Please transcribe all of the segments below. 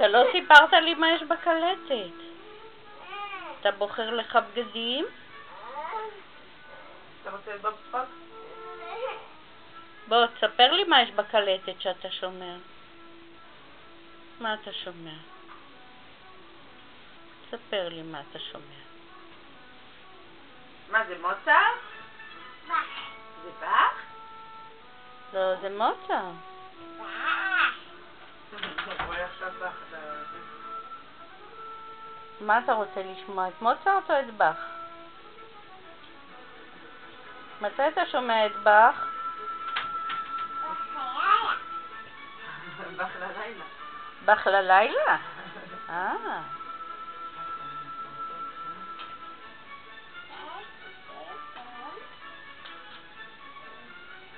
אתה לא סיפרת לי מה יש בקלטת. אתה בוחר לך בגדים? אתה רוצה לדבר פאק? בוא, תספר לי מה יש בקלטת שאתה שומע. מה אתה שומע? תספר לי מה אתה שומע. מה זה, מוצרט? זה באך? לא, זה מוצרט. מה אתה רוצה לשמוע? את מוצרט או את באך? מתי אתה שומע את באך? באך ללילה. באך ללילה?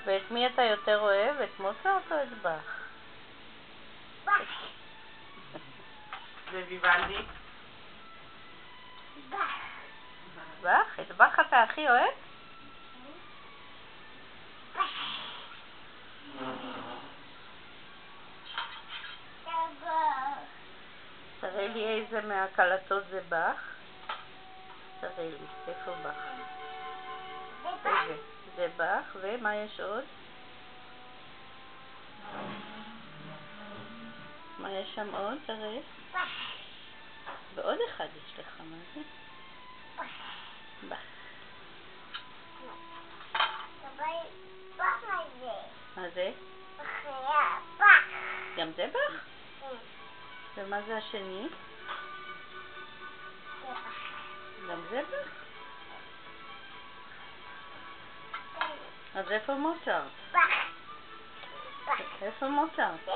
ואת מי אתה יותר אוהב? את מוצרט או את באך? וויוולדי? באך? את באך אתה הכי אוהב? תראה לי איזה מהקלטות זה באך. תראה לי, איפה באך? זה באך, ומה יש עוד? מה יש שם עוד? תראה. ועוד אחד יש לך, מה זה? באך. מה זה? גם זה באך? ומה זה השני? גם זה באך? אז איפה מוצרט? איפה מוצרט?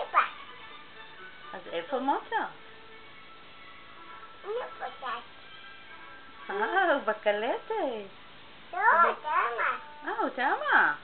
אז איפה מוצרט? הוא בקלטת. הוא תמה.